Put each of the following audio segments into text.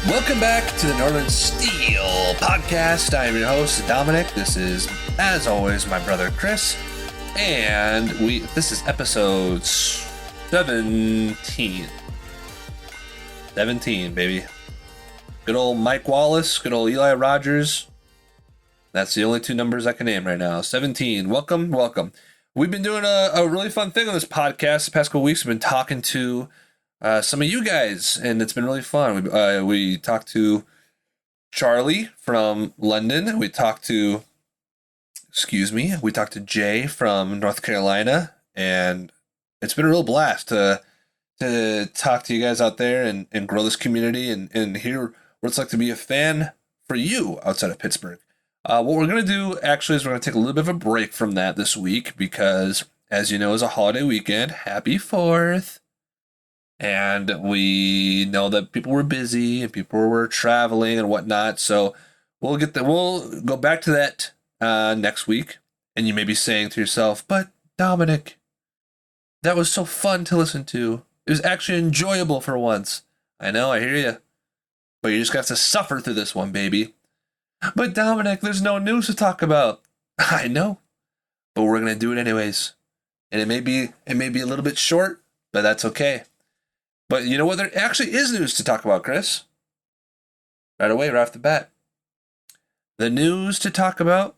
Welcome back to the Northern Steel Podcast. I am your host, Dominic. This is, as always, my brother Chris. And this is episode 17. 17, baby. Good old Mike Wallace, good old Eli Rogers. That's the only two numbers I can name right now. 17. Welcome. We've been doing a really fun thing on this podcast the past couple weeks. We've been talking to some of you guys, and it's been really fun. We talked to Charlie from London. We talked to Jay from North Carolina, and it's been a real blast to talk to you guys out there and grow this community and hear what it's like to be a fan for you outside of Pittsburgh. What we're going to do, actually, is we're going to take a little bit of a break from that this week because, as you know, it's a holiday weekend. Happy 4th. And we know that people were busy and people were traveling and whatnot. So we'll go back to that next week. And you may be saying to yourself, but Dominic, that was so fun to listen to. It was actually enjoyable for once. I know, I hear you. But you just got to suffer through this one, baby. But Dominic, there's no news to talk about. I know. But we're going to do it anyways. And it may be a little bit short, but that's okay. But you know what? There actually is news to talk about, Chris. Right away, right off the bat. The news to talk about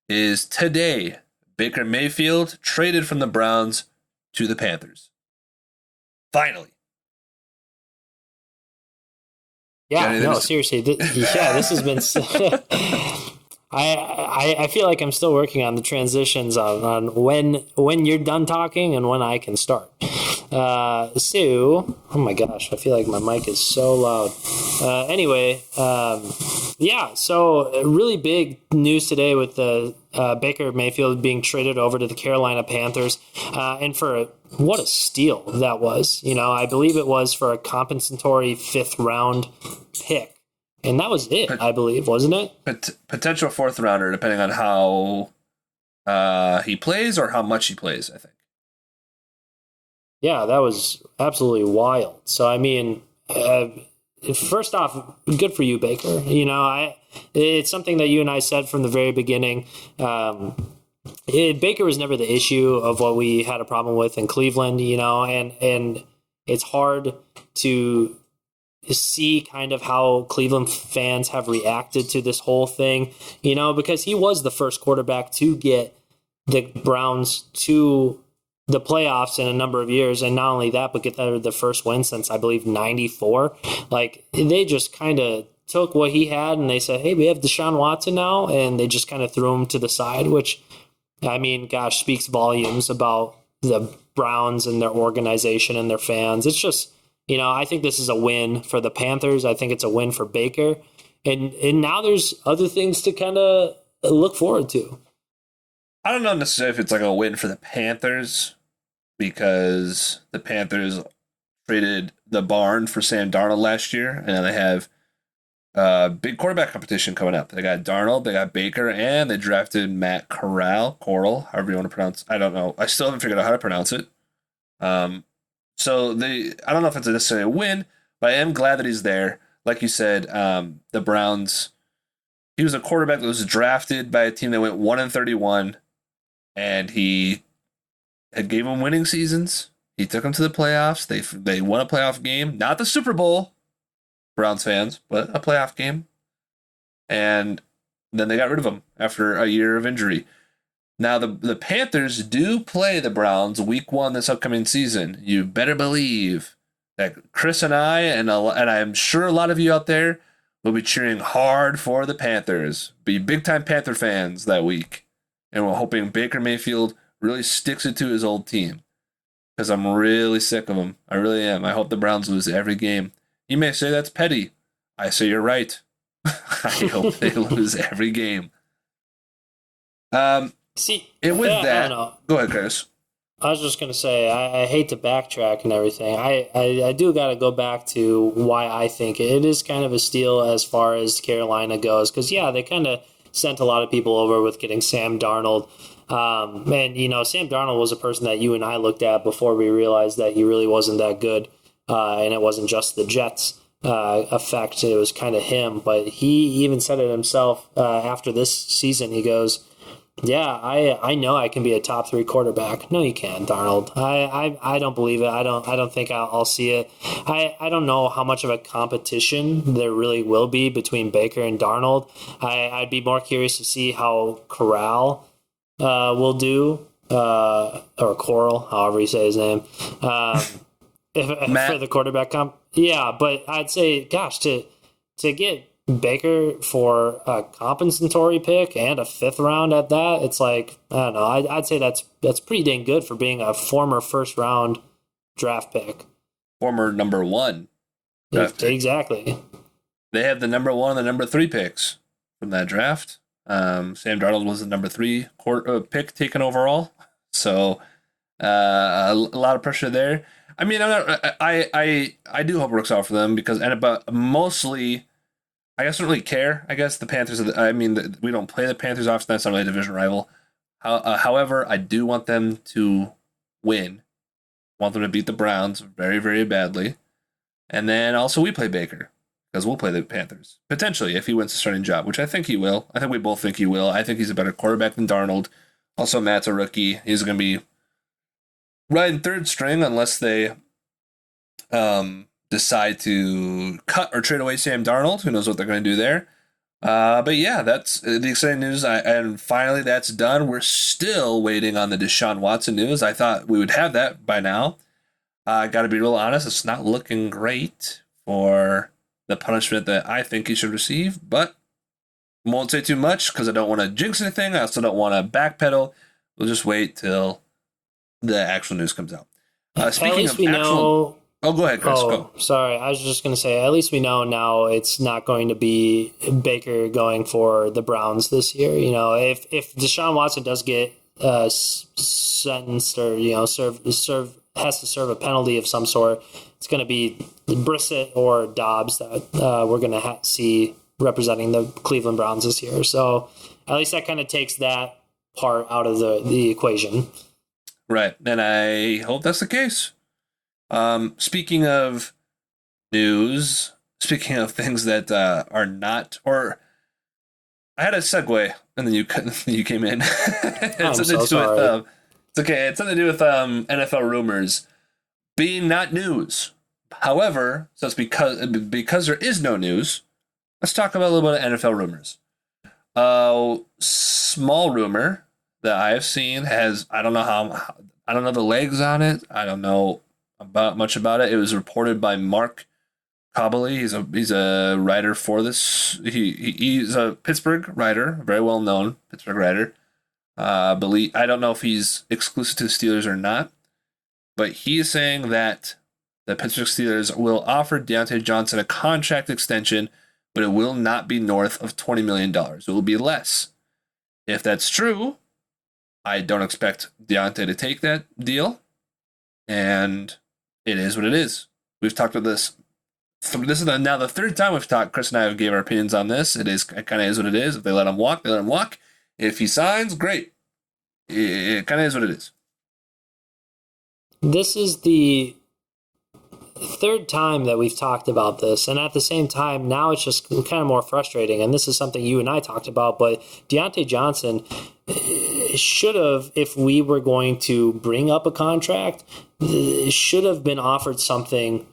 is today, Baker Mayfield traded from the Browns to the Panthers. Finally. Yeah, no, seriously. This has been... I feel like I'm still working on the transitions on when you're done talking and when I can start. Oh my gosh, I feel like my mic is so loud. So really big news today with the Baker Mayfield being traded over to the Carolina Panthers, and for what a steal that was. You know, I believe it was for a compensatory 5th round pick. And that was it, I believe, wasn't it? Potential 4th rounder, depending on how he plays or how much he plays, I think. Yeah, that was absolutely wild. So, I mean, first off, good for you, Baker. You know, it's something that you and I said from the very beginning. Baker was never the issue of what we had a problem with in Cleveland, you know, and it's hard to see kind of how Cleveland fans have reacted to this whole thing, you know, because he was the first quarterback to get the Browns to the playoffs in a number of years. And not only that, but get the first win since, I believe, 94. Like, they just kind of took what he had and they said, hey, we have Deshaun Watson now. And they just kind of threw him to the side, which, I mean, gosh, speaks volumes about the Browns and their organization and their fans. It's just, you know, I think this is a win for the Panthers. I think it's a win for Baker. And now there's other things to kind of look forward to. I don't know necessarily if it's like a win for the Panthers because the Panthers traded the barn for Sam Darnold last year, and now they have big quarterback competition coming up. They got Darnold, they got Baker, and they drafted Matt Corral, however you want to pronounce. I don't know. I still haven't figured out how to pronounce it. So I don't know if it's necessarily a win, but I am glad that he's there. Like you said, the Browns, he was a quarterback that was drafted by a team that went 1-31, and he had gave them winning seasons. He took them to the playoffs. They won a playoff game, not the Super Bowl, Browns fans, but a playoff game. And then they got rid of him after a year of injury. Now, the Panthers do play the Browns week 1 this upcoming season. You better believe that Chris and I, and I'm sure a lot of you out there, will be cheering hard for the Panthers. Be big-time Panther fans that week. And we're hoping Baker Mayfield really sticks it to his old team. Because I'm really sick of him. I really am. I hope the Browns lose every game. You may say that's petty. I say you're right. I hope they lose every game. See, and with that, go ahead, Chris. I was just going to say, I hate to backtrack and everything. I do got to go back to why I think it is kind of a steal as far as Carolina goes. Because, yeah, they kind of sent a lot of people over with getting Sam Darnold. And, you know, Sam Darnold was a person that you and I looked at before we realized that he really wasn't that good. And it wasn't just the Jets. effect. It was kind of him, but he even said it himself after this season. He goes, "Yeah, I know I can be a top 3 quarterback." No, you can't, Darnold. I don't believe it. I don't think I'll see it. I don't know how much of a competition there really will be between Baker and Darnold. I'd be more curious to see how Corral will do, or Coral, however you say his name, for the quarterback comp. Yeah, but I'd say, gosh, to get Baker for a compensatory pick and a 5th round at that, it's like, I don't know. I'd say that's pretty dang good for being a former 1st round draft pick. Former number 1. Exactly. They have the number 1 and the number 3 picks from that draft. Sam Darnold was the number 3 pick taken overall. So a lot of pressure there. I mean, I do hope it works out for them but mostly, I guess I don't really care. I guess the Panthers we don't play the Panthers often. That's not really a division rival. However, I do want them to win. I want them to beat the Browns very, very badly. And then also we play Baker because we'll play the Panthers. Potentially, if he wins the starting job, which I think he will. I think we both think he will. I think he's a better quarterback than Darnold. Also, Matt's a rookie. He's going to be riding 3rd string unless they decide to cut or trade away Sam Darnold. Who knows what they're going to do there. But yeah, that's the exciting news. And finally, that's done. We're still waiting on the Deshaun Watson news. I thought we would have that by now. I got to be real honest. It's not looking great for the punishment that I think he should receive. But won't say too much because I don't want to jinx anything. I also don't want to backpedal. We'll just wait till the actual news comes out. Speaking of actual... Oh, go ahead, Chris. Go. Sorry. I was just going to say, at least we know now it's not going to be Baker going for the Browns this year. You know, if Deshaun Watson does get sentenced or, has to serve a penalty of some sort, it's going to be Brissett or Dobbs that we're going to see representing the Cleveland Browns this year. So at least that kind of takes that part out of the equation. Right. And I hope that's the case. Speaking of news, speaking of things that are not, or I had a segue and then you came in. I'm so sorry. It's okay. It's something to do with NFL rumors being not news. However, so it's because there is no news. Let's talk about a little bit of NFL rumors. Small rumor that I have seen I don't know the legs on it. I don't know much about it. It was reported by Mark Cobley. He's a writer for this. He's a Pittsburgh writer, a very well known Pittsburgh writer. I don't know if he's exclusive to the Steelers or not, but he is saying that the Pittsburgh Steelers will offer Deontay Johnson a contract extension, but it will not be north of $20 million. It will be less. If that's true, I don't expect Deontay to take that deal, and it is what it is. We've talked about this. This is now the 3rd time we've talked. Chris and I gave our opinions on this. It kind of is what it is. If they let him walk, they let him walk. If he signs, great. It kind of is what it is. This is the 3rd time that we've talked about this, and at the same time, now it's just kind of more frustrating, and this is something you and I talked about, but Deontay Johnson should have, if we were going to bring up a contract, should have been offered something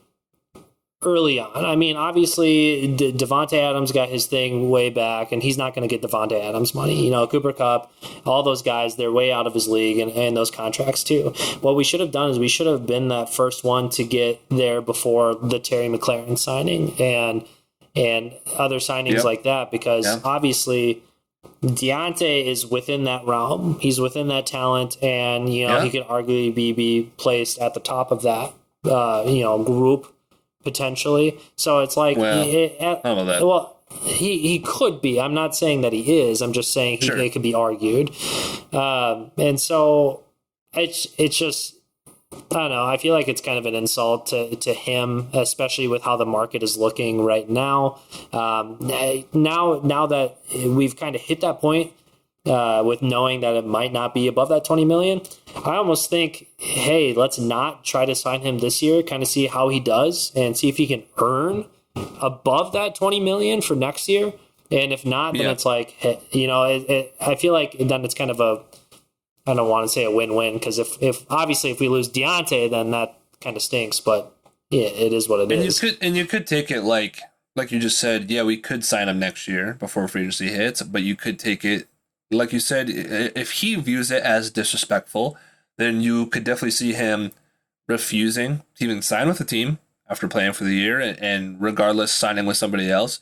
early on. I mean, obviously, Devontae Adams got his thing way back, and he's not going to get Devontae Adams money. You know, Cooper Kupp, all those guys, they're way out of his league, and those contracts too. What we should have done is we should have been that first one to get there before the Terry McLaurin signing and other signings like that, because obviously Deontay is within that realm. He's within that talent, and he could arguably be placed at the top of that group potentially. So it's like, I don't know that. Well, he could be. I'm not saying that he is. I'm just saying it could be argued. And so it's just, I don't know. I feel like it's kind of an insult to him, especially with how the market is looking right now. Now that we've kind of hit that point, with knowing that it might not be above that $20 million, I almost think, hey, let's not try to sign him this year, kind of see how he does and see if he can earn above that 20 million for next year. And if not, then it's like, I feel like then it's kind of I don't want to say a win-win, because if obviously if we lose Deontay, then that kind of stinks. But yeah, it is what it is. You could take it like you just said. Yeah, we could sign him next year before free agency hits, but you could take it like you said. If he views it as disrespectful, then you could definitely see him refusing to even sign with the team after playing for the year, and regardless signing with somebody else.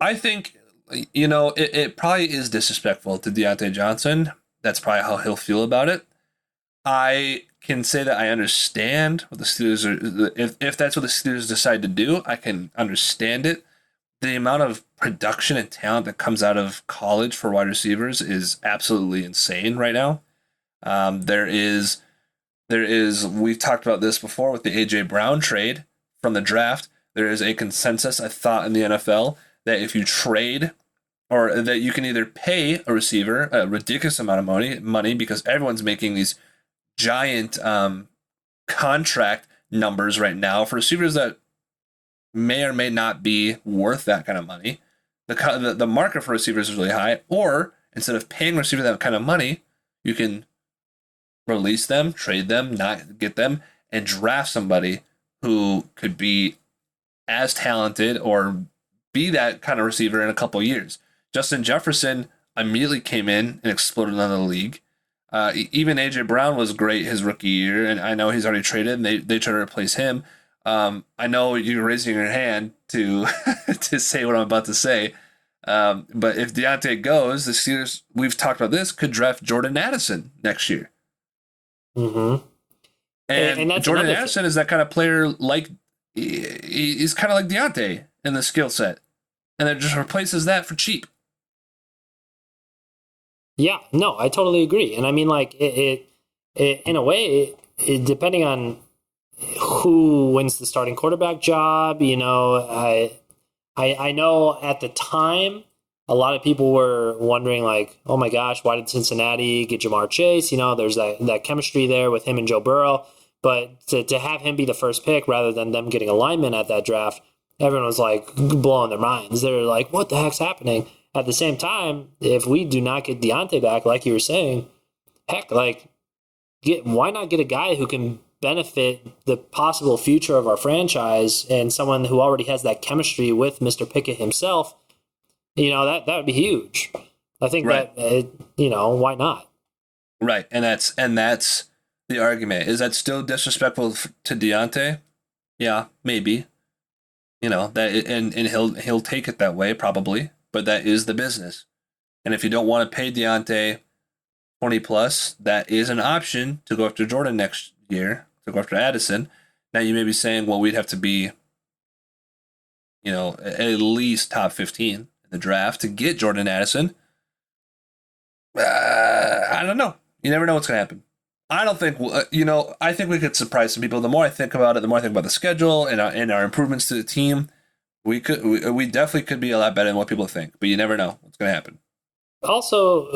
I think it probably is disrespectful to Deontay Johnson. That's probably how he'll feel about it. I can say that I understand what the Steelers are. If that's what the Steelers decide to do, I can understand it. The amount of production and talent that comes out of college for wide receivers is absolutely insane right now. There is. We've talked about this before with the AJ Brown trade from the draft. There is a consensus, I thought, in the NFL that if you trade, or that you can either pay a receiver a ridiculous amount of money because everyone's making these giant contract numbers right now for receivers that may or may not be worth that kind of money. The market for receivers is really high. Or instead of paying a receiver that kind of money, you can release them, trade them, not get them, and draft somebody who could be as talented or be that kind of receiver in a couple of years. Justin Jefferson immediately came in and exploded on the league. Even AJ Brown was great his rookie year, and I know he's already traded, and they try to replace him. I know you're raising your hand to to say what I'm about to say, but if Deontay goes, the Steelers, we've talked about this, could draft Jordan Addison next year. Mm-hmm. And Jordan Addison is that kind of player, like he's kind of like Deontay in the skill set, and it just replaces that for cheap. Yeah, no, I totally agree. And I mean, like, it in a way, depending on who wins the starting quarterback job, I know at the time, a lot of people were wondering, like, oh my gosh, why did Cincinnati get Jamar Chase? There's that chemistry there with him and Joe Burrow. But to have him be the first pick rather than them getting a lineman at that draft, everyone was like blowing their minds. They're like, what the heck's happening? At the same time, if we do not get Deontay back, like you were saying, heck, like, why not get a guy who can benefit the possible future of our franchise, and someone who already has that chemistry with Mr. Pickett himself? That would be huge. I think right. Why not? Right, and that's the argument. Is that still disrespectful to Deontay? Yeah, maybe. That, and he'll take it that way probably. But that is the business. And if you don't want to pay Deontay 20 plus, that is an option to go after Jordan next year, to go after Addison. Now you may be saying, well, we'd have to be, at least top 15 in the draft to get Jordan Addison. I don't know. You never know what's going to happen. I don't think, I think we could surprise some people. The more I think about it, the more I think about the schedule and our improvements to the team. We definitely could be a lot better than what people think, but you never know what's going to happen. Also,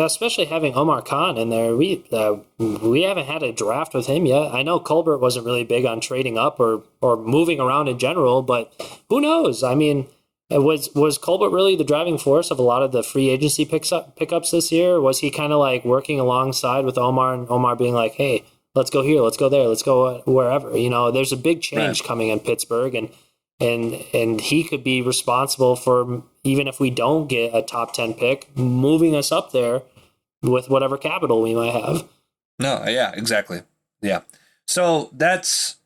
especially having Omar Khan in there, we haven't had a draft with him yet. I know Colbert wasn't really big on trading up or moving around in general, but who knows? I mean, was Colbert really the driving force of a lot of the free agency pickups this year? Was he kind of like working alongside with Omar, and Omar being like, hey, let's go here, let's go there, let's go wherever? There's a big change coming in Pittsburgh, and he could be responsible for, even if we don't get a top 10 pick, moving us up there with whatever capital we might have. No, yeah, exactly. Yeah. So that's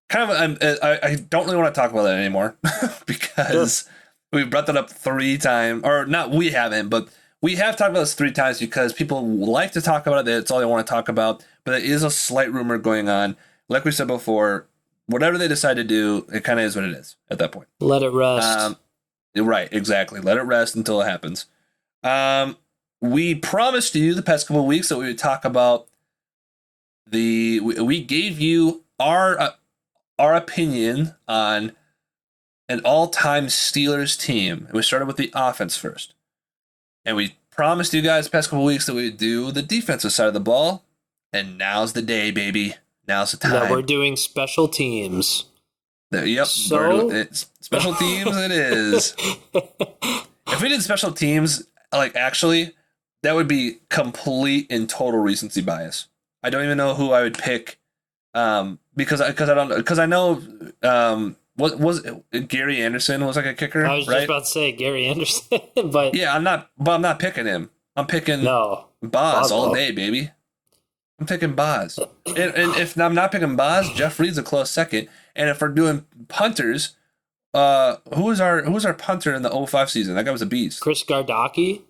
kind of, I don't really want to talk about that anymore because we brought that up 3 times, or not, we haven't, but we have talked about this 3 times because people like to talk about it. That's all they want to talk about. But there is a slight rumor going on. Like we said before, whatever they decide to do, it kind of is what it is at that point. Let it rest. Right, exactly. Let it rest until it happens. We promised you the past couple of weeks that we would talk about we gave you our opinion on an all-time Steelers team. And we started with the offense first. And we promised you guys the past couple of weeks that we would do the defensive side of the ball. And now's the day, baby. Now's the time. Yeah, we're doing special teams. Yep. So Special teams it is. If we did special teams, like actually, that would be complete and total recency bias. I don't even know who I would pick, because I know what was it, Gary Anderson was like a kicker. I was just about to say Gary Anderson, but yeah, I'm not picking him. I'm picking Boz all day, baby. I'm picking Boz, and if I'm not picking Boz, Jeff Reed's a close second. And if we're doing punters, who was our punter in the 05 season? That guy was a beast. Chris Gardocki.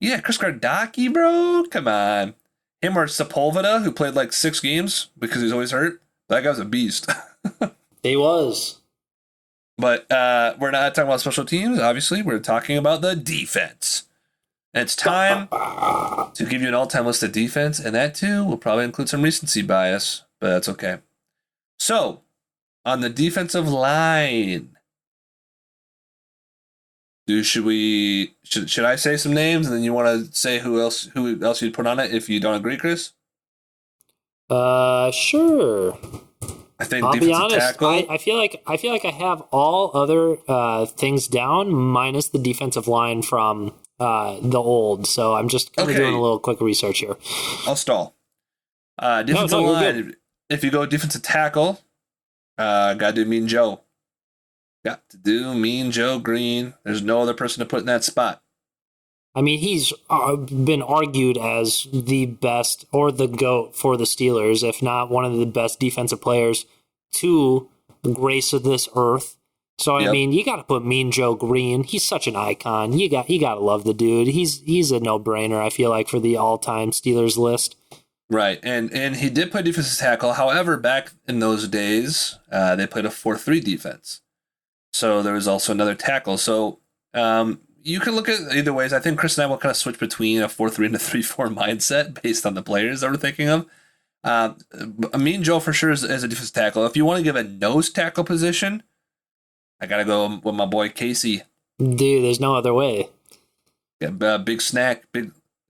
Yeah, Chris Gardocki, bro. Come on. Him or Sepulveda, who played like 6 games because he's always hurt. That guy was a beast. He was. But we're not talking about special teams, obviously. We're talking about the defense. And it's time to give you an all-time list of defense, and that, too, will probably include some recency bias, but that's okay. So, on the defensive line, should I say some names, and then you want to say who else you'd put on it if you don't agree, Chris? Sure. I think I'll be honest. Tackle. I feel like I have all other things down minus the defensive line from the old. So I'm just kind of doing a little quick research here. I'll stall. Defensive line. If you go defensive tackle, gotta do Mean Joe. Got to do Mean Joe Green. There's no other person to put in that spot. I mean, he's been argued as the best or the GOAT for the Steelers, if not one of the best defensive players to grace of this earth. So, I mean, you got to put Mean Joe Green. He's such an icon. You got to love the dude. He's a no-brainer, I feel like, for the all-time Steelers list. Right, and he did play defensive tackle. However, back in those days, they played a 4-3 defense. So there was also another tackle. So you can look at either ways. I think Chris and I will kind of switch between a 4-3 and a 3-4 mindset based on the players that we're thinking of. Mean Joe for sure is a defensive tackle. If you want to give a nose tackle position, I got to go with my boy Casey. Dude, there's no other way. Yeah, Big Snack.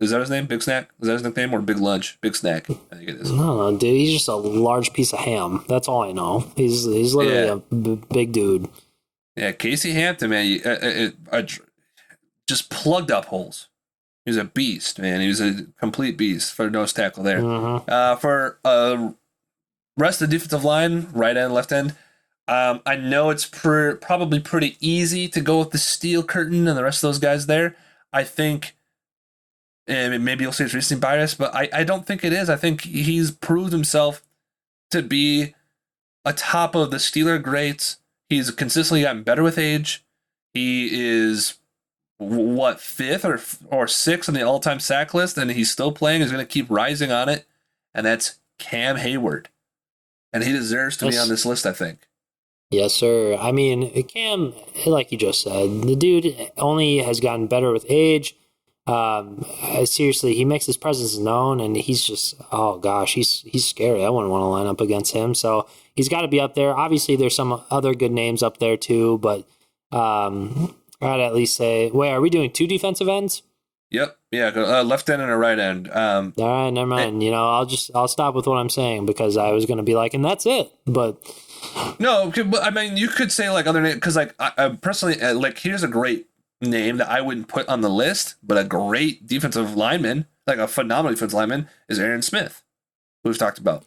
Is that his name? Big Snack? Is that his nickname or Big Lunch? Big Snack. I think it is. No, dude, he's just a large piece of ham. That's all I know. He's literally a big dude. Yeah, Casey Hampton, man, just plugged up holes. He was a beast, man. He was a complete beast for nose tackle there. Mm-hmm. For rest of the defensive line, right end, left end, I know it's probably pretty easy to go with the Steel Curtain and the rest of those guys there. I think, and maybe you'll say it's recency bias, but I don't think it is. I think he's proved himself to be atop of the Steeler greats. He's consistently gotten better with age. He is, fifth or sixth on the all-time sack list, and he's still playing. He's going to keep rising on it, and that's Cam Hayward. And he deserves to be on this list, I think. Yes, sir. I mean, Cam, like you just said, the dude only has gotten better with age. Seriously, he makes his presence known, and he's just, oh gosh, he's scary. I wouldn't want to line up against him. So he's got to be up there. Obviously, there's some other good names up there too, but I'd at least say, wait, are we doing 2 defensive ends? Yep. Yeah. Left end and a right end. All right, never mind. I'll stop with what I'm saying because I was going to be like, and that's it. But no, I mean, you could say like other names because like I personally like here's a great name that I wouldn't put on the list, but a great defensive lineman, like a phenomenal defensive lineman, is Aaron Smith, who we've talked about.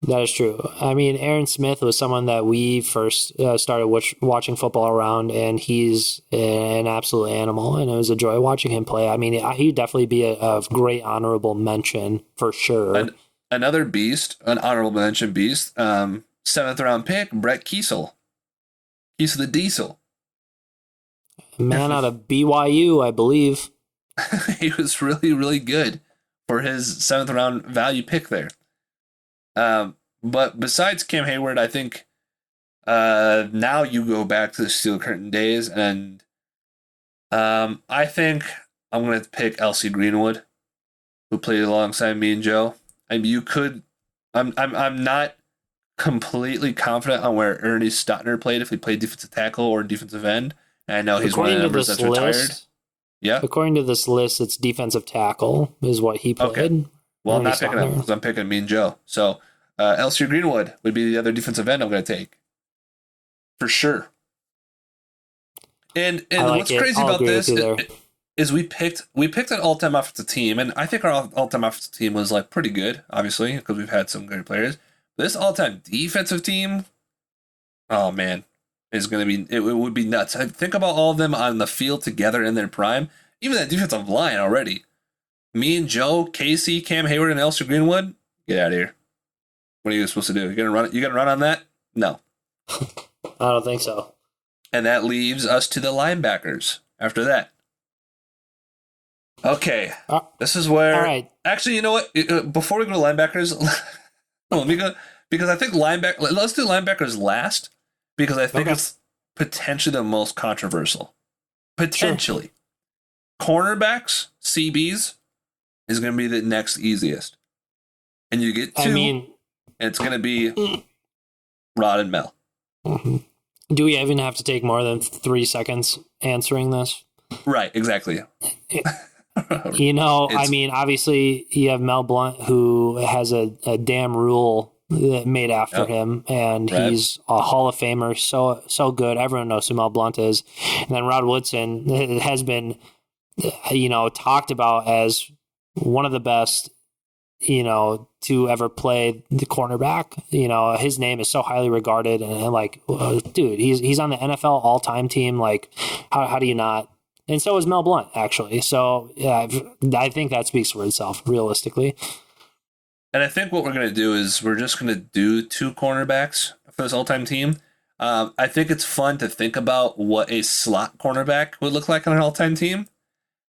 That is true. I mean, Aaron Smith was someone that we first started watching football around, and he's an absolute animal, and it was a joy watching him play. I mean, he'd definitely be a great honorable mention for sure. Another beast, an honorable mention beast, 7th round pick, Brett Kiesel. Kiesel the Diesel. Man out of BYU, I believe. He was really, really good for his 7th round value pick there. But besides Cam Hayward, I think now you go back to the Steel Curtain days, and I think I'm going to pick L.C. Greenwood, who played alongside me and Joe. I mean, you could. I'm not completely confident on where Ernie Stotner played, if he played defensive tackle or defensive end. And I know he's one of the members that's retired. Yeah. According to this list, it's defensive tackle is what he played. Okay. Well, I'm not picking him because I'm picking me and Joe. So L.C. Greenwood would be the other defensive end I'm going to take. for sure. And I like what's it. crazy I'll about agree this with you there. is we picked an all-time offensive team, and I think our all-time offensive team was like pretty good, obviously, because we've had some good players. This all-time defensive team, oh man, is going to be it would be nuts. I think about all of them on the field together in their prime. Even that defensive line already. Me and Joe, Casey, Cam Hayward, and Elster Greenwood. Get out of here. What are you supposed to do? You gonna run? You gonna run on that? No. I don't think so. And that leaves us to the linebackers after that. Okay, this is where. All right. Actually, you know what? Before we go to linebackers, let me go because I think let's do linebackers last because I think it's potentially the most controversial. Potentially, cornerbacks, CBs is going to be the next easiest, and you get two. And it's going to be Rod and Mel. Mm-hmm. Do we even have to take more than 3 seconds answering this? Right, exactly. Obviously you have Mel Blount, who has a damn rule made after him, and he's a Hall of Famer, so good. Everyone knows who Mel Blount is. And then Rod Woodson has been, talked about as one of the best, to ever play the cornerback. His name is so highly regarded, and dude, he's on the NFL all-time team. Like, how do you not? And so is Mel Blount, actually. So yeah, I think that speaks for itself, realistically. And I think what we're going to do is we're just going to do 2 cornerbacks for this all-time team. I think it's fun to think about what a slot cornerback would look like on an all-time team.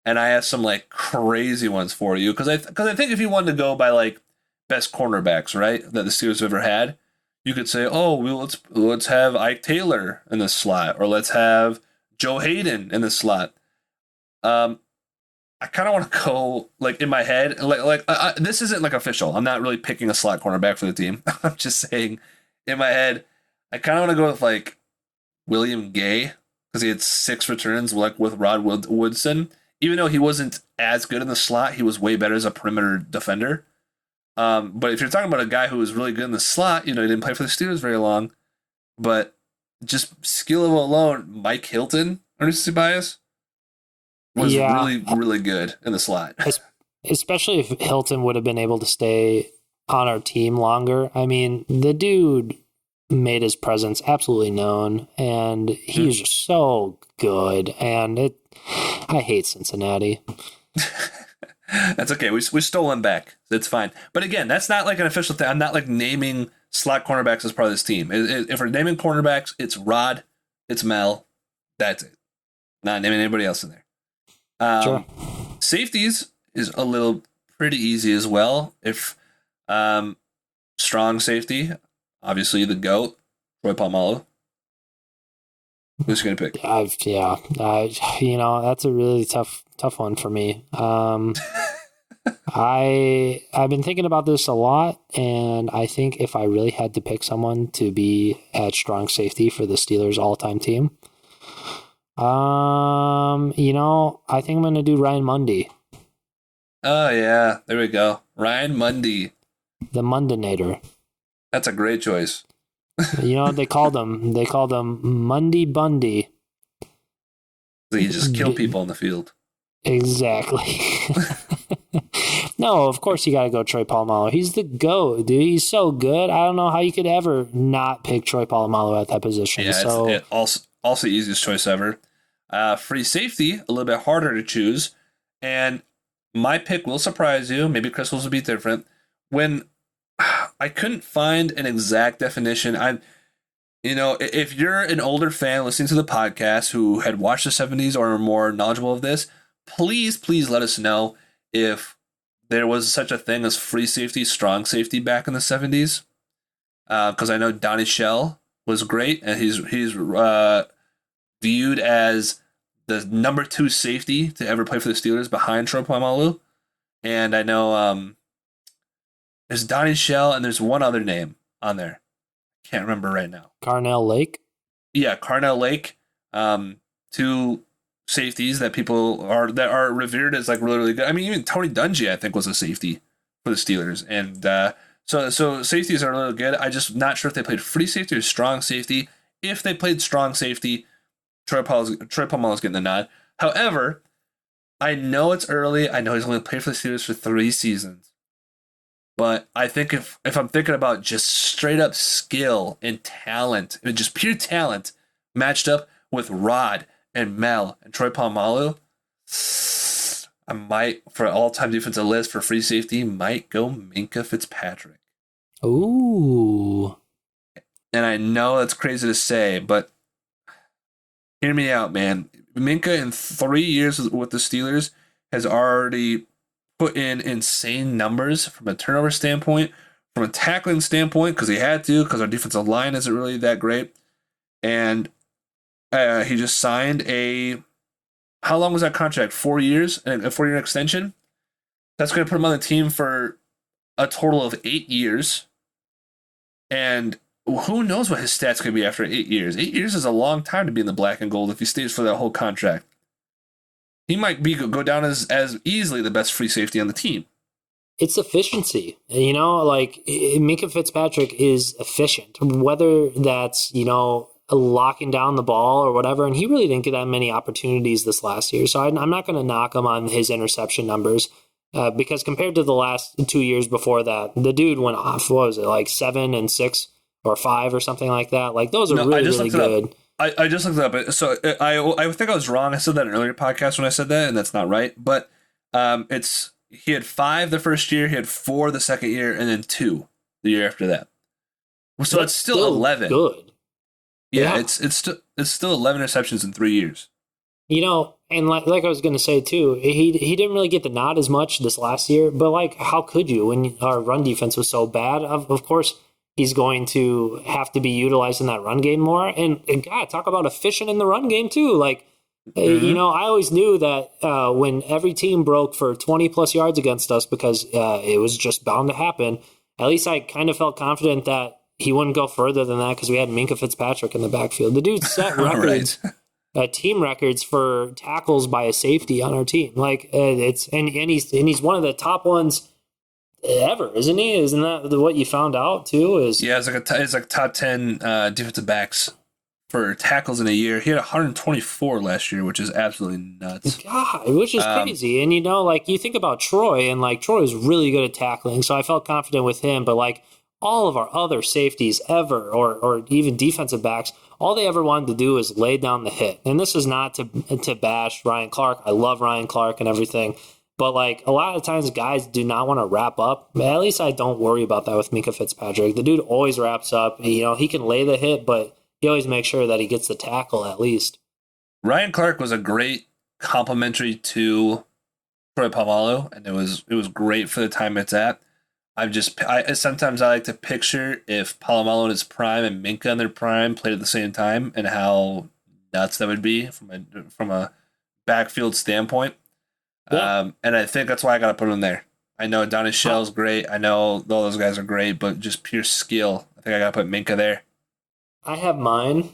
And I have some like crazy ones for you because I think if you wanted to go by like best cornerbacks, right, that the Steelers have ever had, you could say, let's have Ike Taylor in the slot, or let's have Joe Hayden in the slot. I kind of want to go like in my head, this isn't like official. I'm not really picking a slot cornerback for the team. I'm just saying in my head, I kind of want to go with like William Gay because he had 6 returns like with Rod Woodson. Even though he wasn't as good in the slot, he was way better as a perimeter defender. But if you're talking about a guy who was really good in the slot, he didn't play for the Steelers very long, but just skill level alone, Mike Hilton, Ernest Bias, was really, really good in the slot. Especially if Hilton would have been able to stay on our team longer. I mean, the dude made his presence absolutely known, and he was just so good. And I hate Cincinnati. That's okay. We stole him back. It's fine. But again, that's not like an official thing. I'm not like naming slot cornerbacks as part of this team. If we're naming cornerbacks, it's Rod, it's Mel. That's it. Not naming anybody else in there. Sure. Safeties is a little pretty easy as well. If strong safety, obviously the GOAT, Troy Polamalu. Who's you gonna pick? That's a really tough one for me. I've been thinking about this a lot, and I think if I really had to pick someone to be at strong safety for the Steelers all-time team, I think I'm going to do Ryan Mundy. Oh yeah, there we go. Ryan Mundy, the Mundinator. That's a great choice. They called him Mundy Bundy. So you just kill people on the field. Exactly. No, of course you got to go Troy Polamalu. He's the GOAT, dude. He's so good. I don't know how you could ever not pick Troy Polamalu at that position. Yeah, it's also the easiest choice ever. Free safety, a little bit harder to choose. And my pick will surprise you. Maybe Crystal's will be different. When I couldn't find an exact definition, if you're an older fan listening to the podcast who had watched the 70s or are more knowledgeable of this, please let us know if there was such a thing as free safety, strong safety back in the 70s. Because I know Donnie Shell was great, and he's viewed as the number 2 safety to ever play for the Steelers behind Troy Polamalu. And I know there's Donnie Shell, and there's one other name on there. Can't remember right now. Carnell Lake? Yeah, Carnell Lake. 2 safeties that are revered as like really, really good. I mean, even Tony Dungy, I think, was a safety for the Steelers. And so safeties are really good. I'm just not sure if they played free safety or strong safety. if they played strong safety, Troy Polamalu's getting the nod. However, I know it's early. I know he's only played for the Steelers for 3 seasons. But I think if I'm thinking about just straight up skill and talent, just pure talent, matched up with Rod and Mel and Troy Polamalu, I might, for all-time defensive list for free safety, might go Minkah Fitzpatrick. Ooh. And I know that's crazy to say, but hear me out, man. Minkah in 3 years with the Steelers has already put in insane numbers from a turnover standpoint, from a tackling standpoint, because he had to, because our defensive line isn't really that great. And he just signed how long was that contract? 4 years? A 4-year extension? That's going to put him on the team for a total of 8 years. And who knows what his stats going to be after 8 years. 8 years is a long time to be in the black and gold if he stays for that whole contract. He might go down as easily the best free safety on the team. It's efficiency. Like Minkah Fitzpatrick is efficient, whether that's, locking down the ball or whatever. And he really didn't get that many opportunities this last year. So I'm not going to knock him on his interception numbers because compared to the last 2 years before that, the dude went off. What was it, like 7 and 6 or 5 or something like that? Like those are really good. I just looked it up. So I think I was wrong. I said that in an earlier podcast when I said that, and that's not right. But he had 5 the first year, he had 4 the second year, and then 2 the year after that. So it's still 11. Good. Yeah, it's still 11 interceptions in 3 years. And like I was going to say too, he didn't really get the nod as much this last year. But like, how could you when our run defense was so bad? Of course, he's going to have to be utilized in that run game more. And God, talk about efficient in the run game too. Like, I always knew that when every team broke for 20 plus yards against us, because it was just bound to happen, at least I kind of felt confident that he wouldn't go further than that because we had Minkah Fitzpatrick in the backfield. The dude set records, team records for tackles by a safety on our team. Like he's one of the top ones ever, isn't he? Isn't that what you found out too? It's like top 10 defensive backs for tackles in a year. He had 124 last year, which is absolutely nuts. God, which is crazy. And you think about Troy, and like Troy was really good at tackling, so I felt confident with him. But like all of our other safeties ever, or even defensive backs, all they ever wanted to do is lay down the hit. And this is not to bash Ryan Clark. I love Ryan Clark and everything. But like a lot of times guys do not want to wrap up. At least I don't worry about that with Minkah Fitzpatrick. The dude always wraps up. He can lay the hit, but he always makes sure that he gets the tackle at least. Ryan Clark was a great complimentary to Troy Polamalu, and it was great for the time it's at. Sometimes I like to picture if Polamalu in his prime and Minkah in their prime played at the same time, and how nuts that would be from a backfield standpoint. Yeah. And I think that's why I got to put him there. I know Donnie Shell's great. I know all those guys are great, but just pure skill, I think I got to put Minkah there. I have mine,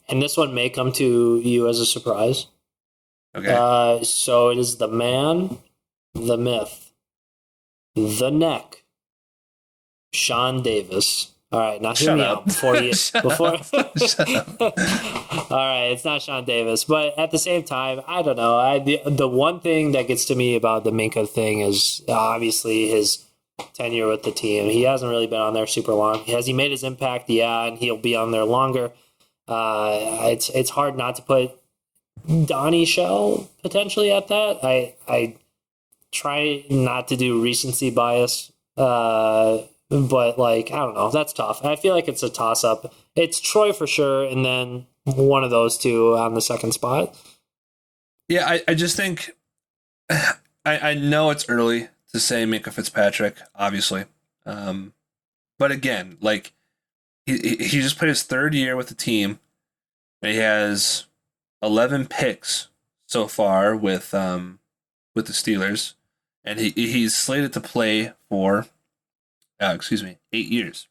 and this one may come to you as a surprise. Okay. So it is the man, the myth, the neck, Sean Davis. All right, now hear me out before you. All right, it's not Sean Davis, but at the same time, I don't know. The one thing that gets to me about the Minkah thing is obviously his tenure with the team. He hasn't really been on there super long. Has he made his impact? Yeah, and he'll be on there longer. It's hard not to put Donnie Shell potentially at that. I try not to do recency bias, but like I don't know. That's tough. I feel like it's a toss up. It's Troy for sure, and then one of those two on the second spot. Yeah, I just think I know it's early to say Minkah Fitzpatrick, obviously. But again, like he just played his 3rd year with the team, and he has 11 picks so far with the Steelers, and he's slated to play for 8 years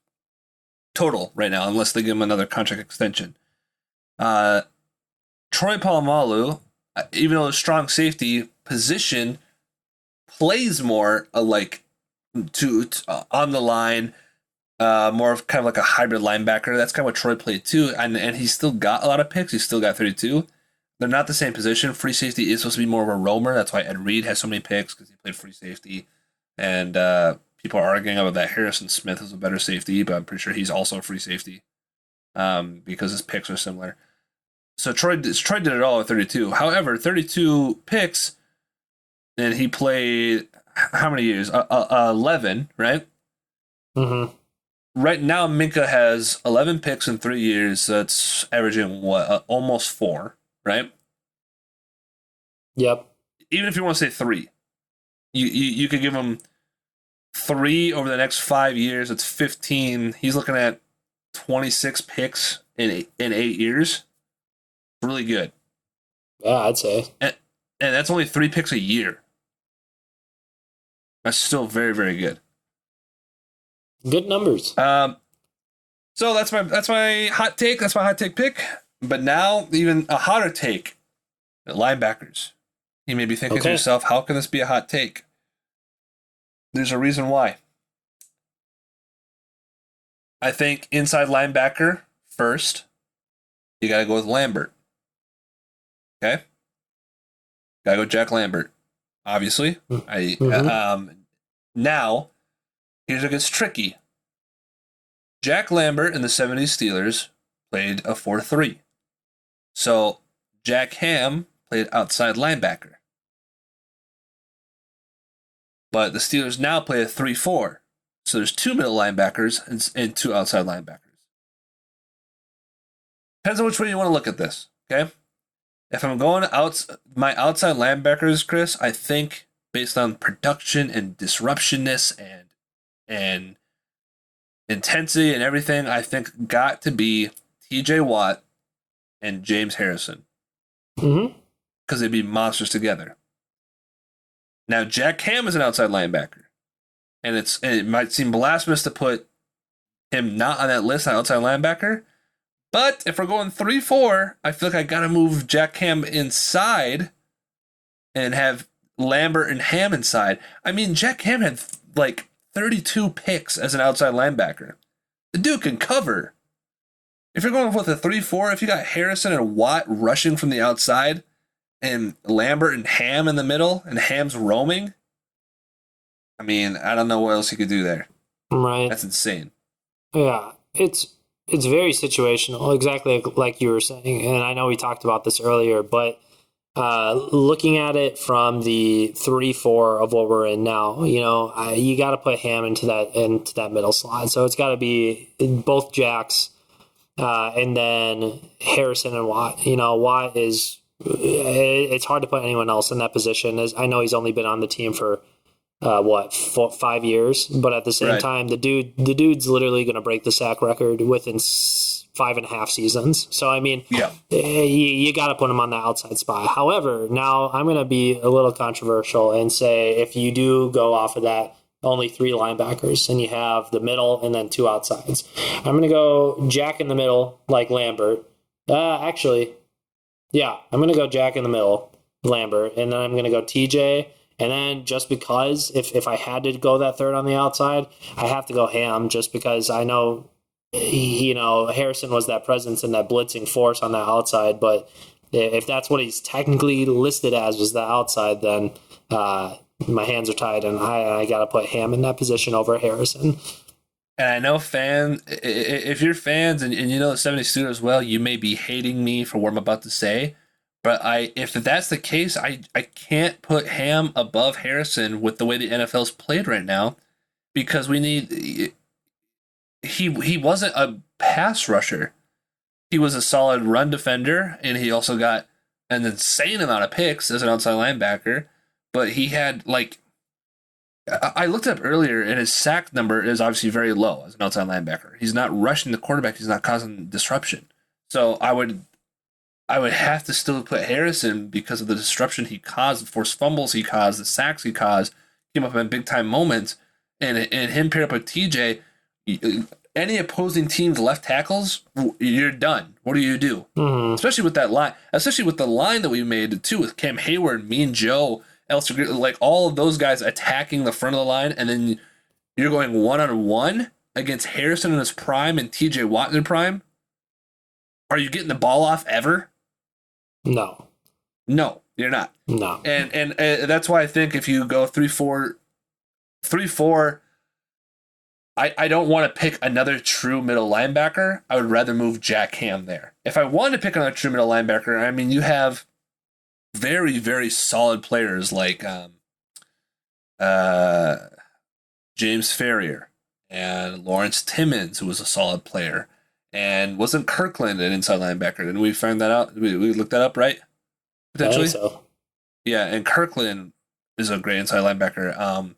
total right now, unless they give him another contract extension. Troy Polamalu, even though a strong safety position, plays more like to on the line, more of kind of like a hybrid linebacker. That's kind of what Troy played too, and he's still got a lot of picks. He's still got 32. They're not the same position. Free safety is supposed to be more of a roamer. That's why Ed Reed has so many picks because he played free safety. And people are arguing about that Harrison Smith is a better safety, but I'm pretty sure he's also a free safety because his picks are similar. So Troy did it all at 32. However, 32 picks, and he played how many years? 11, right? Mm-hmm. Right now, Minka has 11 picks in 3 years. So that's averaging what? Almost 4, right? Yep. Even if you want to say 3, you could give him 3 over the next 5 years. It's 15. He's looking at 26 picks in 8 years. Really good. Yeah, I'd say. And that's only 3 picks a year. That's still very, very good. Good numbers. So that's my hot take. That's my hot take pick. But now, even a hotter take, linebackers. You may be thinking to yourself, how can this be a hot take? There's a reason why. I think inside linebacker first, you got to go with Lambert. Okay? Got to go Jack Lambert, obviously. Now, here's what gets tricky. Jack Lambert and the 70s Steelers played a 4-3. So, Jack Ham played outside linebacker. But the Steelers now play a 3-4. So there's 2 middle linebackers and 2 outside linebackers. Depends on which way you want to look at this, okay? If I'm going my outside linebackers, Chris, I think based on production and disruptionness and intensity and everything, I think got to be TJ Watt and James Harrison. Mm-hmm. Because they'd be monsters together. Now, Jack Ham is an outside linebacker. And it might seem blasphemous to put him not on that list, on outside linebacker. But if we're going 3-4, I feel like I got to move Jack Ham inside and have Lambert and Ham inside. I mean, Jack Ham had like 32 picks as an outside linebacker. The dude can cover. If you're going with a 3-4, if you got Harrison and Watt rushing from the outside and Lambert and Ham in the middle and Ham's roaming, I mean, I don't know what else you could do there. Right. That's insane. Yeah, it's very situational, exactly like you were saying. And I know we talked about this earlier, but looking at it from the 3-4 of what we're in now, you got to put Ham into that middle slot. So it's got to be both Jacks, and then Harrison and Watt. Watt is. It's hard to put anyone else in that position. As I know, he's only been on the team for 5 years, but at the same time, the dude's literally going to break the sack record within 5.5 seasons. So I mean, you got to put him on the outside spot. However, now I'm going to be a little controversial and say if you do go off of that, only 3 linebackers, and you have the middle and then 2 outsides. I'm going to go Jack in the middle, like Lambert. I'm going to go Jack in the middle, Lambert, and then I'm going to go TJ. And then just because if I had to go that third on the outside, I have to go Ham just because I know, Harrison was that presence and that blitzing force on the outside. But if that's what he's technically listed as was the outside, then my hands are tied and I got to put Ham in that position over Harrison. And I know if you're fans and you know the 70 Steelers well, you may be hating me for what I'm about to say. But if that's the case, I can't put Ham above Harrison with the way the NFL's played right now, because he wasn't a pass rusher. He was a solid run defender, and he also got an insane amount of picks as an outside linebacker. But he had I looked up earlier, and his sack number is obviously very low as an outside linebacker. He's not rushing the quarterback. He's not causing disruption. So I would have to still put Harrison because of the disruption he caused, the forced fumbles he caused, the sacks he caused, came up in big-time moments, and him paired up with TJ, any opposing team's left tackles, you're done. What do you do? Mm-hmm. Especially with that line, especially with the line that we made, too, with Cam Hayward, Mean Joe, Elster, like all of those guys attacking the front of the line, and then you're going one-on-one? against Harrison in his prime and TJ Watt in their prime, are you getting the ball off ever? No. No, you're not. No. And that's why I think if you go 3-4, I don't want to pick another true middle linebacker. I would rather move Jack Ham there. If I want to pick another true middle linebacker, I mean, you have very, very solid players like James Ferrier and Lawrence Timmons, who was a solid player. And wasn't Kirkland an inside linebacker? Didn't we find that out? We looked that up, right? Potentially? I think so. Yeah, and Kirkland is a great inside linebacker.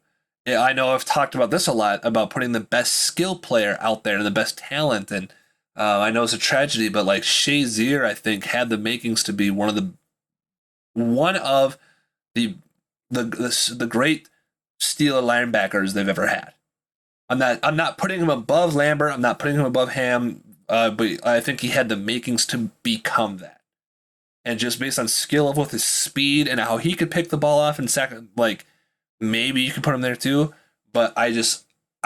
Yeah, I know I've talked about this a lot, about putting the best skill player out there and the best talent. And I know it's a tragedy, but like Shazier, I think, had the makings to be one of the great Steeler linebackers they've ever had. I'm not putting him above Lambert. I'm not putting him above Ham. But I think he had the makings to become that. And just based on skill of with his speed and how he could pick the ball off and sack, like maybe you could put him there too. But I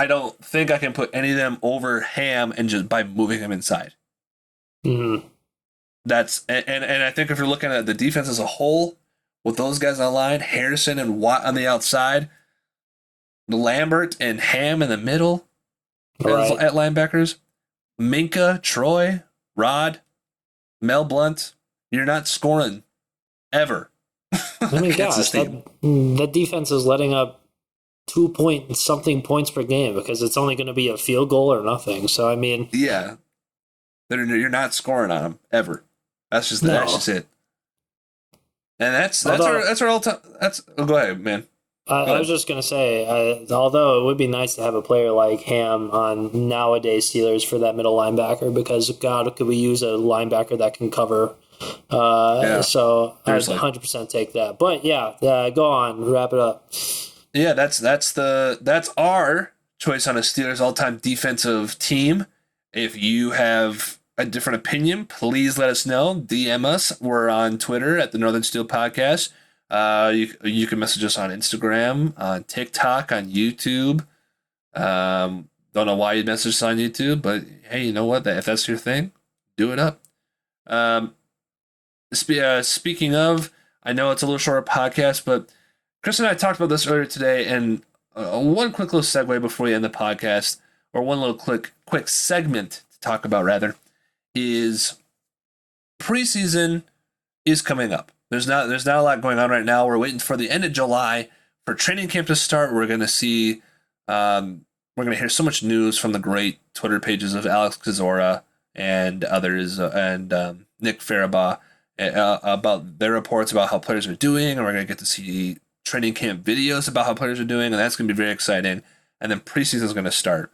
don't think I can put any of them over Ham and just by moving him inside. Mm-hmm. And I think if you're looking at the defense as a whole, with those guys on the line, Harrison and Watt on the outside, Lambert and Ham in the middle at linebackers, Minka, Troy, Rod, Mel Blount, you're not scoring ever. I mean, gosh, that defense is letting up 2-point-something points per game because it's only going to be a field goal or nothing. So, I mean... Yeah. You're not scoring on them ever. That's just it. And that's our all time. Go ahead, man. I was just going to say, although it would be nice to have a player like Ham on nowadays Steelers for that middle linebacker, because, God, could we use a linebacker that can cover? So I'd 100% take that. But, yeah, go on. Wrap it up. Yeah, that's our choice on a Steelers all-time defensive team. If you have a different opinion, please let us know. DM us. We're on Twitter at the Northern Steel Podcast. You can message us on Instagram, on TikTok, on YouTube. Don't know why you message us on YouTube, but hey, you know what? If that's your thing, do it up. Speaking of, I know it's a little shorter podcast, but Chris and I talked about this earlier today, and one quick little segue before we end the podcast, or one little quick segment to talk about, rather, is preseason is coming up. There's not a lot going on right now. We're waiting for the end of July for training camp to start. We're going to see, we're going to hear so much news from the great Twitter pages of Alex Kozora and others, and Nick Farabaugh, about their reports about how players are doing, and we're going to get to see training camp videos about how players are doing, and that's going to be very exciting. And then preseason is going to start.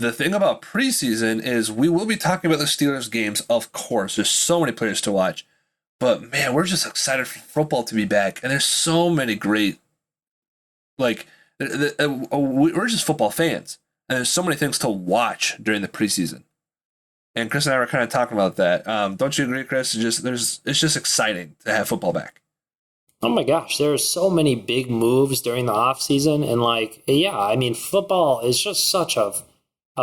The thing about preseason is we will be talking about the Steelers games, of course. There's so many players to watch. But, man, we're just excited for football to be back. And there's so many great, like, we're just football fans. And there's so many things to watch during the preseason. And Chris and I were kind of talking about that. Don't you agree, Chris? It's just exciting to have football back. Oh my gosh, there are so many big moves during the offseason. And, like, yeah, I mean, football is just such a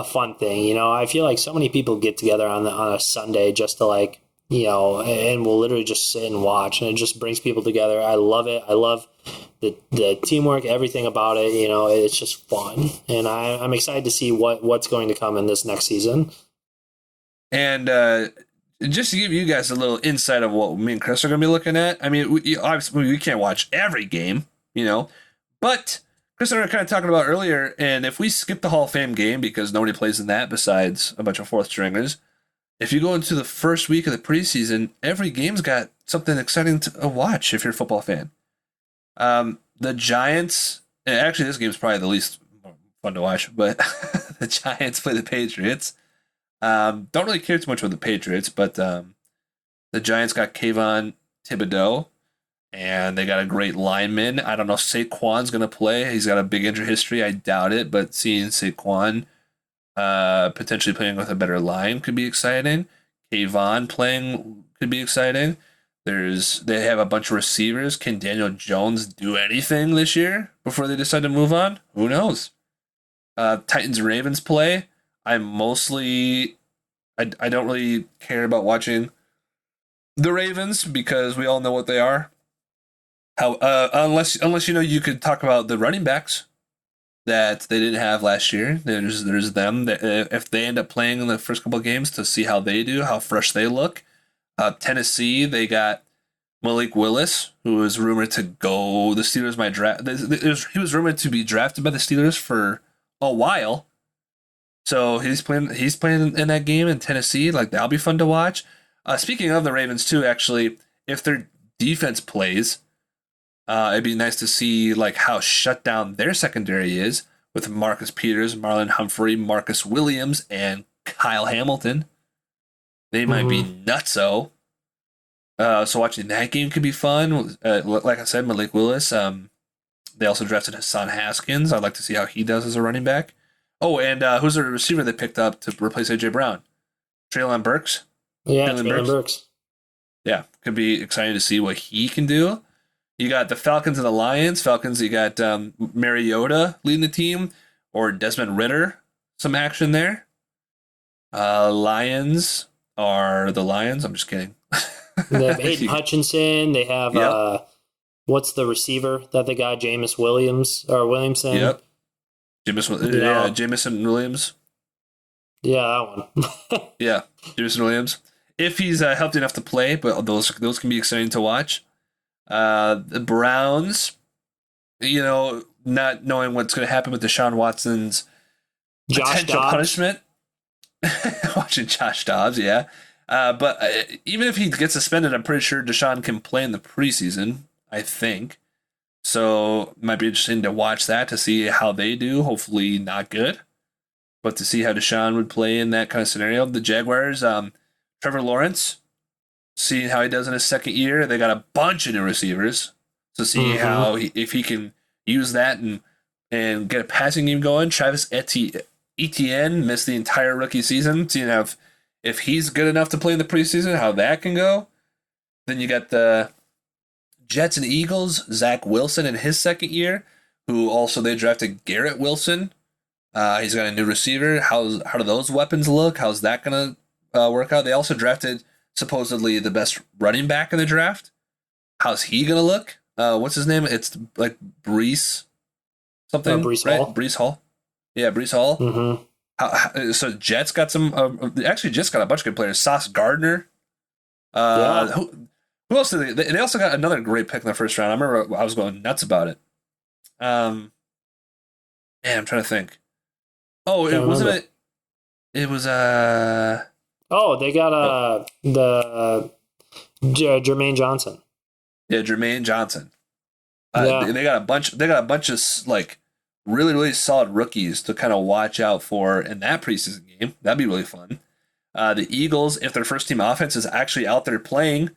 fun thing. You know, I feel like so many people get together on a Sunday just to, like, you know, and we'll literally just sit and watch, and it just brings people together. I love it. I love the teamwork, everything about it. You know, it's just fun, and I'm excited to see what's going to come in this next season. And just to give you guys a little insight of what me and Chris are going to be looking at, I mean, obviously we can't watch every game, you know, but Chris and I were kind of talking about earlier, and if we skip the Hall of Fame game because nobody plays in that besides a bunch of fourth stringers, if you go into the first week of the preseason, every game's got something exciting to watch if you're a football fan. The Giants, actually this game's probably the least fun to watch, but the Giants play the Patriots. Don't really care too much about the Patriots, but the Giants got Kayvon Thibodeau, and they got a great lineman. I don't know if Saquon's going to play. He's got a big injury history. I doubt it, but seeing Saquon potentially playing with a better line could be exciting. Kayvon playing could be exciting. They have a bunch of receivers. Can Daniel Jones do anything this year before they decide to move on? Who knows? Titans Ravens play, I'm mostly I don't really care about watching the Ravens because we all know what they are. How unless you could talk about the running backs that they didn't have last year. There's them that if they end up playing in the first couple of games to see how they do, how fresh they look. Tennessee, they got Malik Willis, who was rumored to go. The Steelers might draft. He was rumored to be drafted by the Steelers for a while. So he's playing. He's playing in that game in Tennessee. Like that'll be fun to watch. Speaking of the Ravens too, actually, if their defense plays, it'd be nice to see like how shut down their secondary is with Marcus Peters, Marlon Humphrey, Marcus Williams, and Kyle Hamilton. They might be nutso. So watching that game could be fun. Like I said, Malik Willis. They also drafted Hassan Haskins. I'd like to see how he does as a running back. Oh, and who's the receiver they picked up to replace A.J. Brown? Treylon Burks? Yeah, Treylon Burks. Yeah, could be exciting to see what he can do. You got the Falcons and the Lions. Falcons, you got Mariota leading the team, or Desmond Ridder. Some action there. Lions are the Lions. I'm just kidding. They have Aiden Hutchinson. They have, what's the receiver that they got? Williamson. Yep. Jamison Williams. Yeah, that one. Yeah, Jamison Williams. If he's healthy enough to play, but those can be exciting to watch. The Browns, not knowing what's going to happen with Deshaun Watson's potential punishment. Watching Josh Dobbs, yeah. But even if he gets suspended, I'm pretty sure Deshaun can play in the preseason, I think. So it might be interesting to watch that to see how they do. Hopefully not good. But to see how Deshaun would play in that kind of scenario. The Jaguars, Trevor Lawrence, seeing how he does in his second year. They got a bunch of new receivers. So see how if he can use that and get a passing game going. Travis Etienne missed the entire rookie season. Seeing how if he's good enough to play in the preseason, how that can go. Then you got the Jets and Eagles, Zach Wilson in his second year, who also they drafted Garrett Wilson. He's got a new receiver. How do those weapons look? How's that going to work out? They also drafted supposedly the best running back in the draft. How's he going to look? What's his name? It's like Breece something. Breece right? Hall. Breece Hall. Yeah, Breece Hall. Mm-hmm. So Jets got some. Actually, Jets got a bunch of good players. Sauce Gardner. Who else did they? They also got another great pick in the first round. I remember I was going nuts about it. I'm trying to think. Oh, it wasn't it. It was Oh, they got the Jermaine Johnson. Yeah, Jermaine Johnson. They got a bunch. They got a bunch of like really, really solid rookies to kind of watch out for in that preseason game. That'd be really fun. The Eagles, if their first team offense is actually out there playing,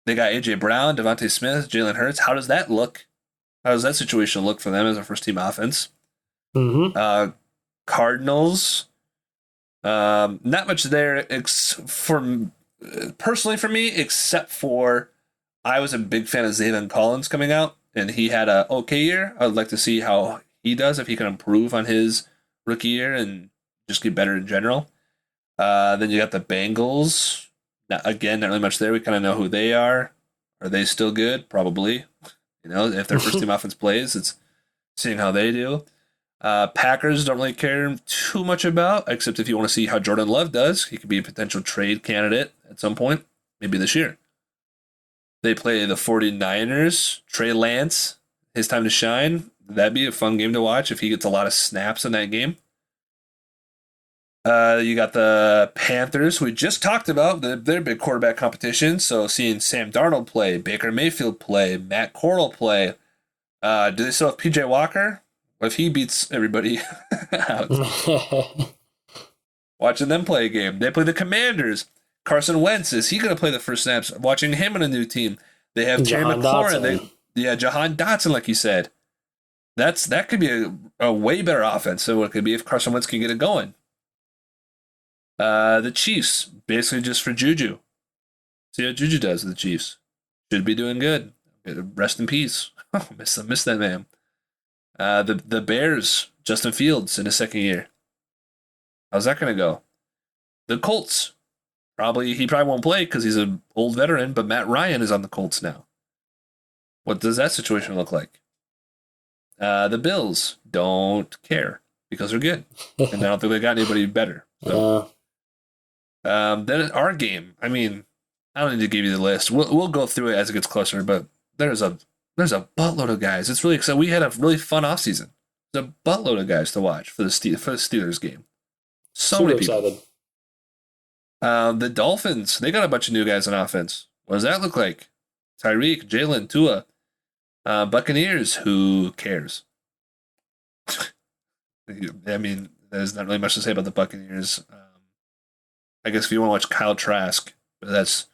they got A.J. Brown, Devontae Smith, Jalen Hurts. How does that look? How does that situation look for them as a first team offense? Cardinals, not much there personally for me, except for I was a big fan of Zayvon Collins coming out, and he had a okay year. I would like to see how he does, if he can improve on his rookie year and just get better in general. Then you got the Bengals. Not really much there. We kind of know who they are. Are they still good? Probably. If their first team offense plays, it's seeing how they do. Packers don't really care too much about, except if you want to see how Jordan Love does. He could be a potential trade candidate at some point, maybe this year. They play the 49ers. Trey Lance, his time to shine. That'd be a fun game to watch if he gets a lot of snaps in that game. You got the Panthers, we just talked about. Their big quarterback competition. So seeing Sam Darnold play, Baker Mayfield play, Matt Corral play. Do they still have PJ Walker? What if he beats everybody out? Watching them play a game. They play the Commanders. Carson Wentz, is he going to play the first snaps? Watching him in a new team. They have Terry McLaurin. Jahan Dotson, like you said. That could be a way better offense than what it could be if Carson Wentz can get it going. The Chiefs, basically just for Juju. See how Juju does with the Chiefs. Should be doing good. Rest in peace. Miss that man. The Bears, Justin Fields in his second year. How's that going to go? The Colts. He probably won't play because he's an old veteran, but Matt Ryan is on the Colts now. What does that situation look like? The Bills don't care because they're good, and I don't think they got anybody better. So, then our game. I mean, I don't need to give you the list. We'll go through it as it gets closer, but there's a buttload of guys. It's really exciting. We had a really fun offseason. There's a buttload of guys to watch for the Steelers game. So many people. Excited. The Dolphins, they got a bunch of new guys on offense. What does that look like? Tyreek, Jalen, Tua. Buccaneers, who cares? I mean, there's not really much to say about the Buccaneers. I guess if you want to watch Kyle Trask, but that's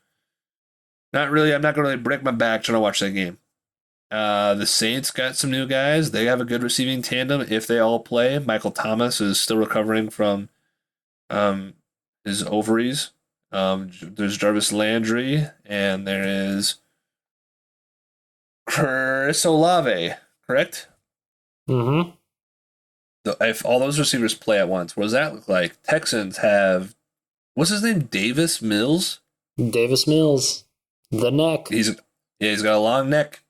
not really. I'm not going to really break my back trying to watch that game. The Saints got some new guys. They have a good receiving tandem if they all play. Michael Thomas is still recovering from his ovaries. There's Jarvis Landry, and there is Chris Olave, correct? Mm-hmm. If all those receivers play at once, what does that look like? Texans have, what's his name? Davis Mills? Davis Mills. The neck. He's got a long neck.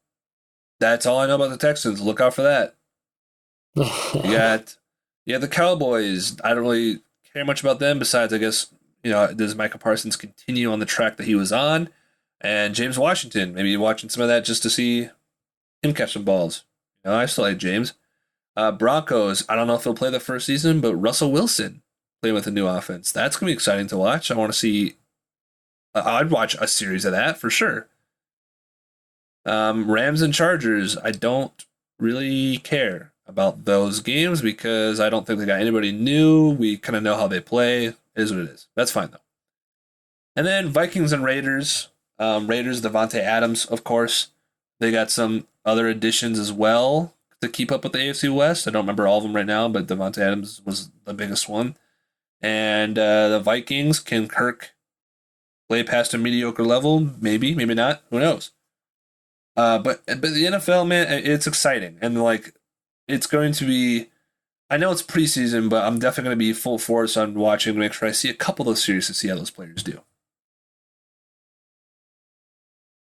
That's all I know about the Texans. Look out for that. You got the Cowboys. I don't really care much about them besides, I guess, does Micah Parsons continue on the track that he was on? And James Washington, maybe watching some of that just to see him catch some balls. I still like James. Broncos, I don't know if he'll play the first season, but Russell Wilson playing with a new offense. That's going to be exciting to watch. I want to see. I'd watch a series of that for sure. Rams and Chargers, I don't really care about those games because I don't think they got anybody new. We kind of know how they play. It is what it is. That's fine, though. And then Vikings and Raiders. Raiders, Devontae Adams, of course. They got some other additions as well to keep up with the AFC West. I don't remember all of them right now, but Devontae Adams was the biggest one. And the Vikings, can Kirk play past a mediocre level? Maybe, maybe not. Who knows? But the NFL, man, it's exciting. And, it's going to be... I know it's preseason, but I'm definitely going to be full force on watching to make sure I see a couple of those series to see how those players do.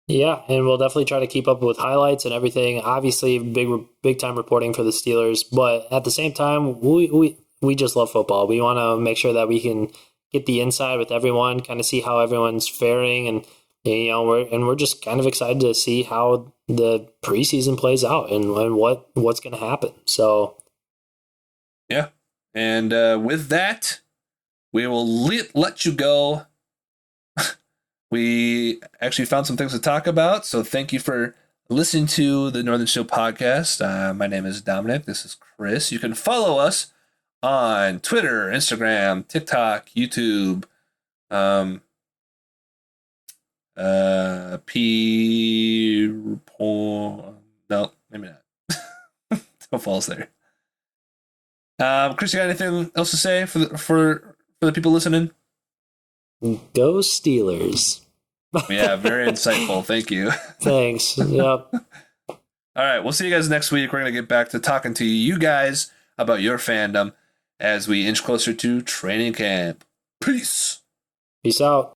Yeah, and we'll definitely try to keep up with highlights and everything. Obviously, big time reporting for the Steelers, but at the same time, we just love football. We want to make sure that we can get the inside with everyone, kind of see how everyone's faring, and we're just kind of excited to see how the preseason plays out and what's going to happen. So, yeah, and with that, we will let you go. We actually found some things to talk about, so thank you for listening to the Northern Show podcast. My name is Dominic. This is Chris. You can follow us on Twitter, Instagram, TikTok, YouTube, no, maybe not. Don't follow us there. Chris, you got anything else to say for the people listening? Go Steelers. Yeah, very insightful. Thank you. Thanks. Yep. All right, we'll see you guys next week. We're going to get back to talking to you guys about your fandom as we inch closer to training camp. Peace. Peace out.